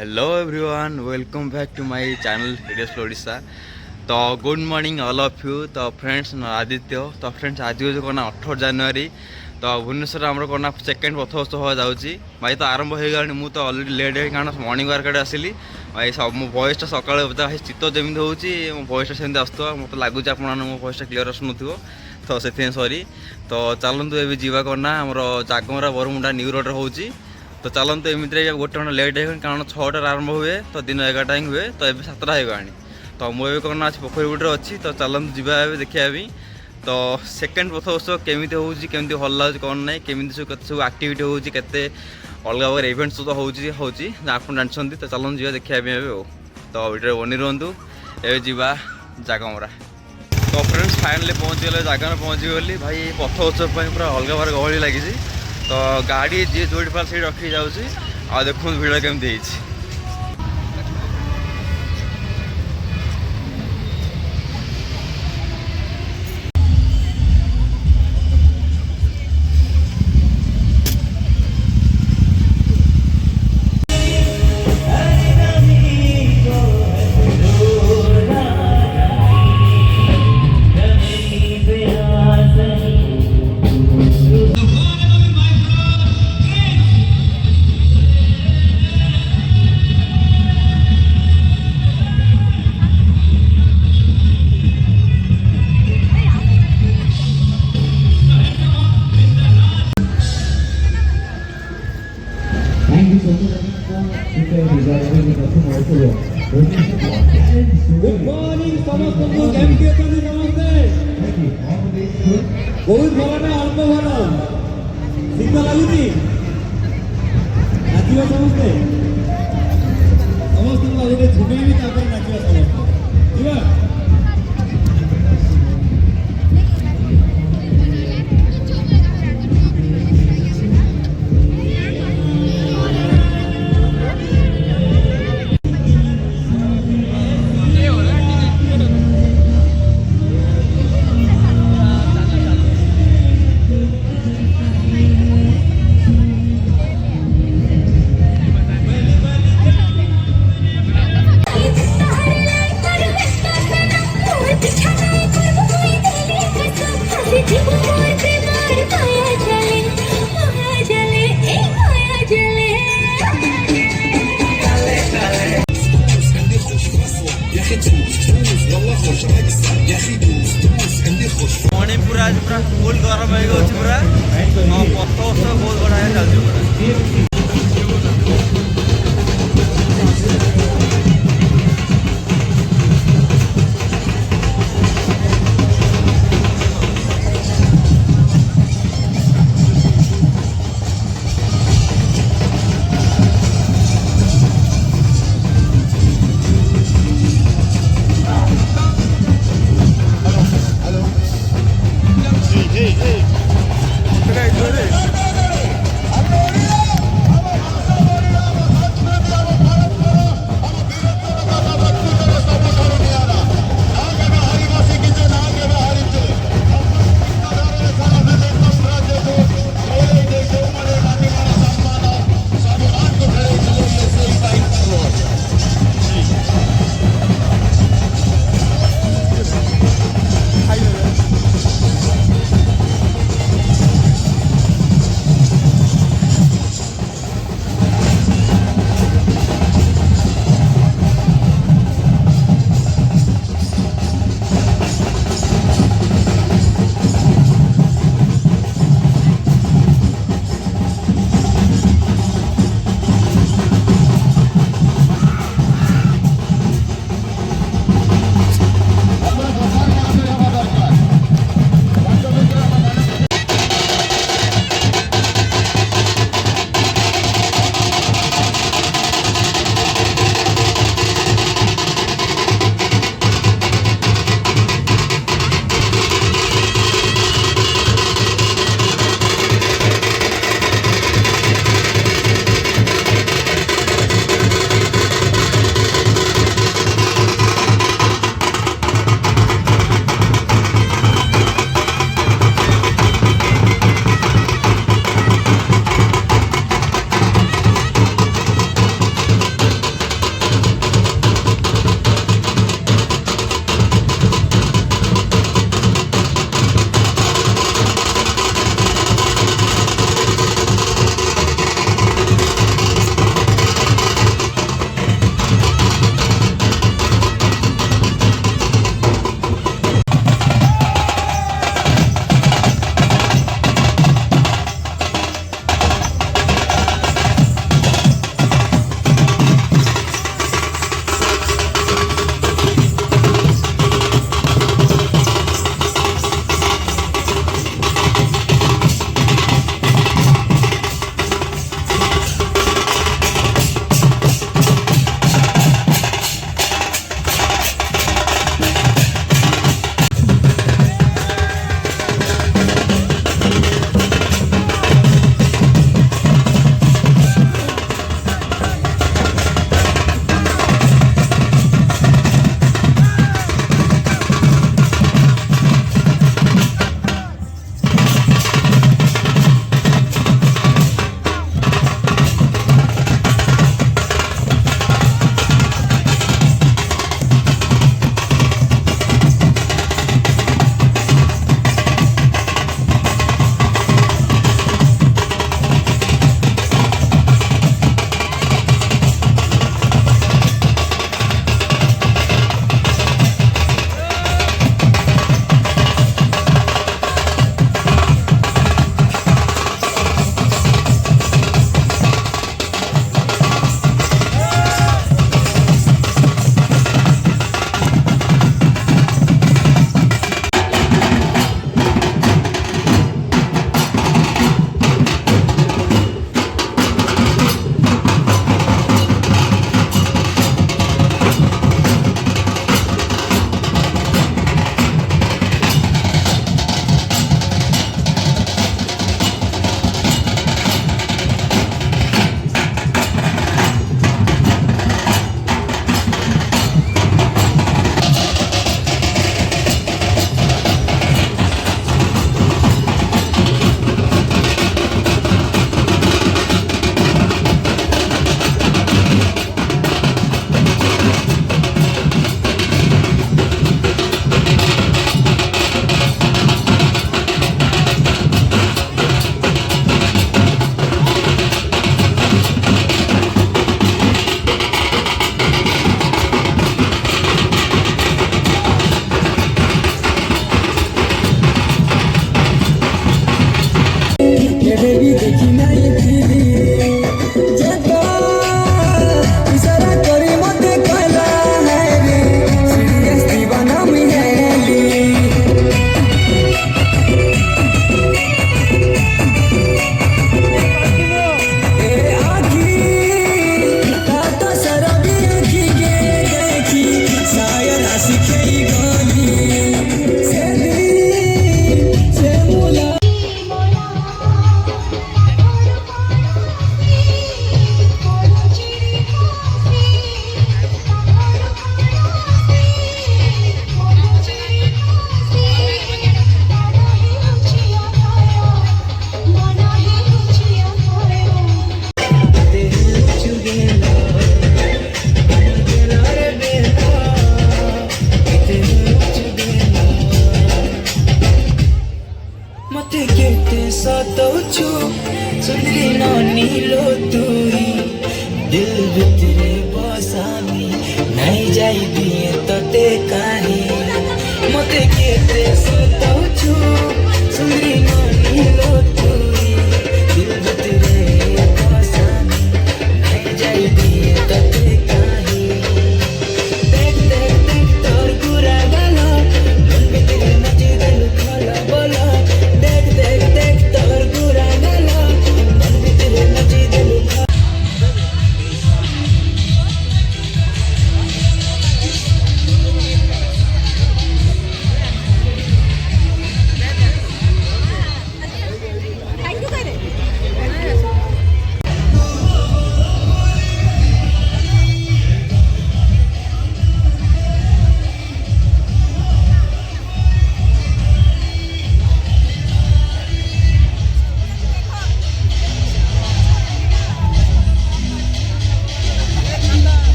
Hello everyone, welcome back to my channel videos Odisha. तो good morning all of you. तो friends Aditya. तो friends आज हूँ कौन 18 जनवरी। तो भुवनेश्वर आम कौन सेकेंड पथोत्सव हवा जाऊँगी भाई। तो आरंभ हो गला मुझे अलरेडी लेट है कारण मॉर्निंग वर्क आसली भाई। सब मो वॉइसटा सकाल भाई शीत जमी होची मो वॉइसटा सेमती आसुवा मत लगुच आप मो वॉइसटा क्लीयर आसुन तो से सॉरी। तो चलतु ए जावा कौन आम जागमरा बरमुंडा न्यू रोड होची। तो चलते एमती गोटे घंटा लेट है कारण 6टार आरंभ हुए तो दिन 11टा ही हुए। तो ये 7टा होगानी। तो मुझे कौन आज पोखरी गुटे अच्छी। तो चलते जावा देखा तो सेकेंड पथ उत्सव केमी होमती भल लगे कौन ना केमी सब सब आक्टिविटी होती अलग अलग इवेंट्स तो होची आप जानते। तो चलते जावा देखा तो वीडियो बनी रुहतु ए जावा जागमरा। तो फ्रेंड्स फाइनली पहुँचीगले जगह पहुँचीगली भाई। पथ उत्सव पूरा अलग बार गहली लगी। तो गाड़ी जी जो पार से रखी जाऊँगी आ देखो भिड़ केमती। गुड मॉर्निंग समस्त को केमती अछंती समस्ते बहुत भल ना अल्प भल शीत लगुच नाचिबा समस्ते समस्त गोटे झुमेबी नाचिबा समस्ते जीवा। मॉर्निंग पूरा आज पूरा फुल गरम हो पूरा पथ उत्सव बहुत बढ़िया चलती पूरा।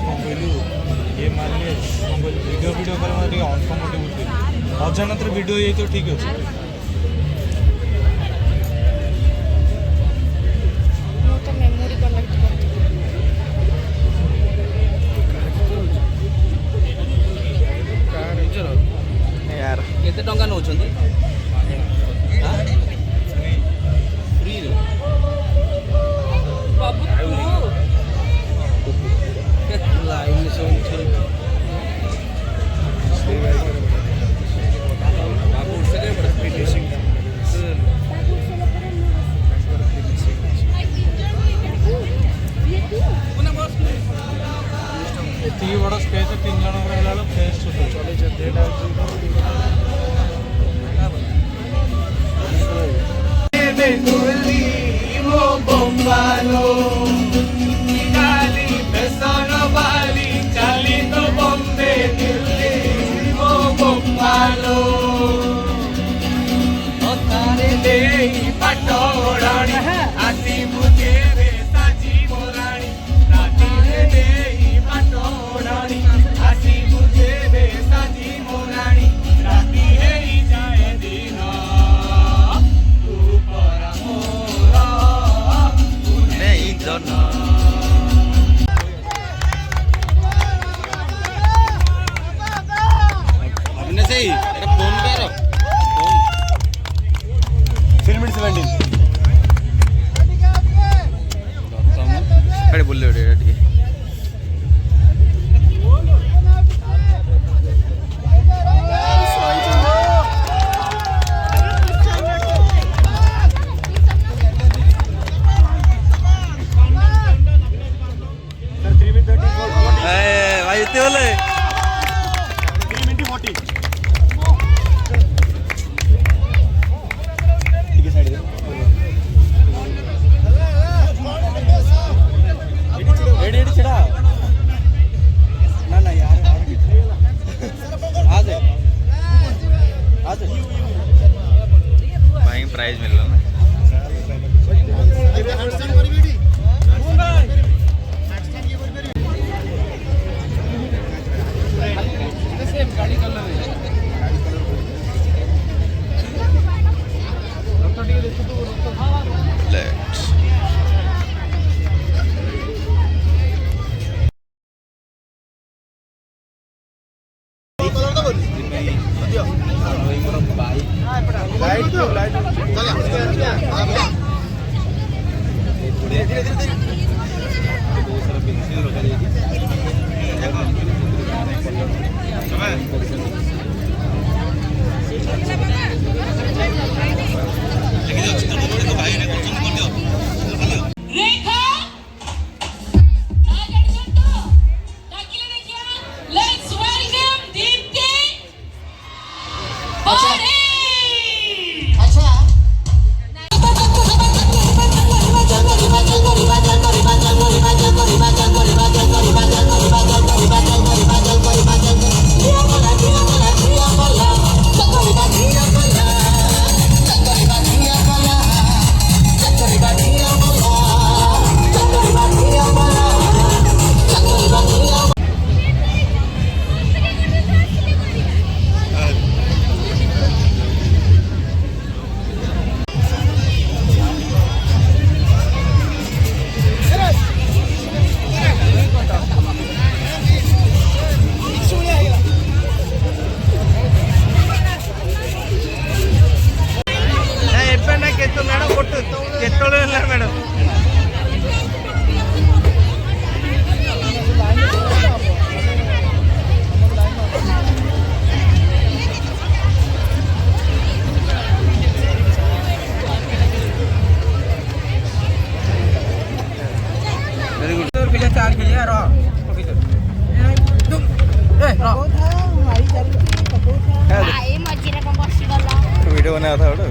कौन कहलु ये माने कौन कहलु वीडियो वीडियो करे मते अनकम्फर्टेबल फील अचानक वीडियो ये तो ठीक अछि ମୁଁ ତ ମେମୋରି କଲେକ୍ଟ କରିଥିଲି। यार केते टंका नउछंती फ्री रे बाबू लाइन में से बाबू से ले बड़ा फिनिशिंग एति बड़ा स्पेस 3 जन रहला लो फेस चले जेटा नहीं जन अपने से ही तेरा फोन करो फिल्म 17 अरे बोल ले ठीक भाई इतने बोले 3:40 ठीक है साइड एडी छड़ा ना ना यार आ जाए भाई प्राइज मिल रहा ना Let's रेखा आगे चलतो ताकिले देखिया लेट्स वेलकम दीप्ति अरे अच्छा वीडियो बनाया था गोटे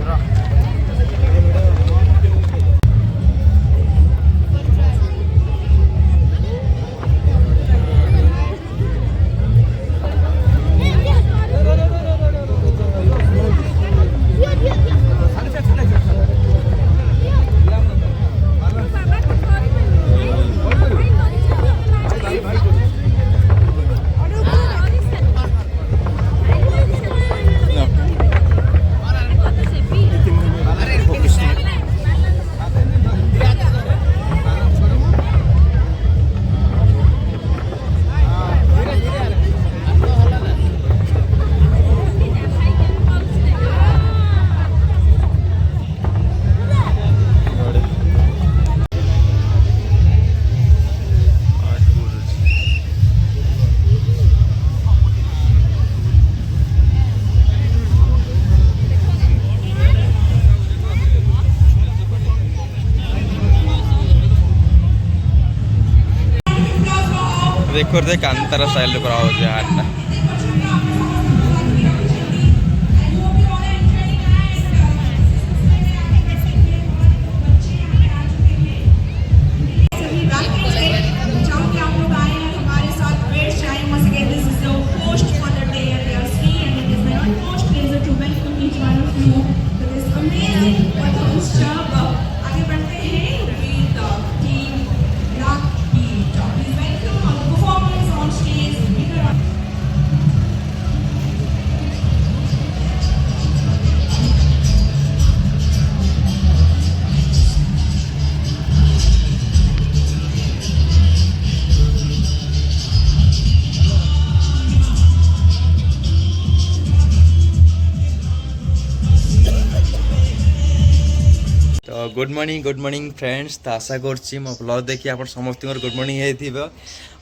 देखते कांतारा स्टाइल कराओ हारटा जहाँ पे आप लोग आए हैं हमारे साथ great time once again. This is the host for the day and we are free and it is my utmost pleasure to welcome each one of you to this amazing orchestra. आगे बढ़ते हैं with the team Rock Beat. Please welcome our performers on stage. तो good morning friends. तो आशा करछि मो blog देखि आप समस्त गुड मॉर्निंग हेथिबो।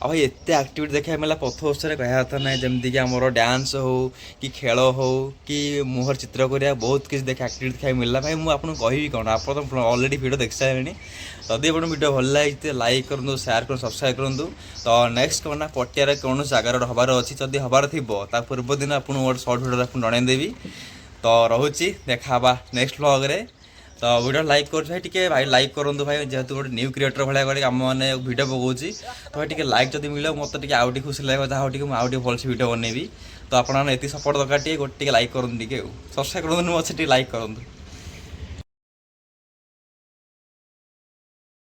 आ भाई एते एक्टिविटी देखा मिला पथ उत्सव कह था ना जमती कि आमर डांस हो कि खेल हो कि मुहर चित्र करिया बहुत किसी देखा एक्टिविटी देखा मिलला। भाई मुझे आपको कहबी कौन आप तो ऑलरेडी वीडियो देख सारे जदि आप वीडियो भल लगे लाइक करूँ शेयर कर सब्सक्राइब करूँ। तो नेक्स्ट कौन ना पटियार कौन जगार हबार अच्छी जदि हबार थी पूर्व दिन आपको गोटे सर्ट वीडियो आपको जनईदेवी। तो रोची देखा नेक्स्ट व्लॉग रे। तो वीडियो लाइक कर भाई भाई लाइक करूँ भाई जेहेतु गोटे न्यू क्रिएटर भाया आम मैंने वीडियो पकाऊँगी तो भाई लाइक जब मिले मत आउट खुशी लगे जहाँ मुझे भलसे वीडियो बनैबी। तो आपने सपोर्ट दरकार गोटे लाइक करूँ सब्सक्राइब करूँ अच्छे लाइक करूँ।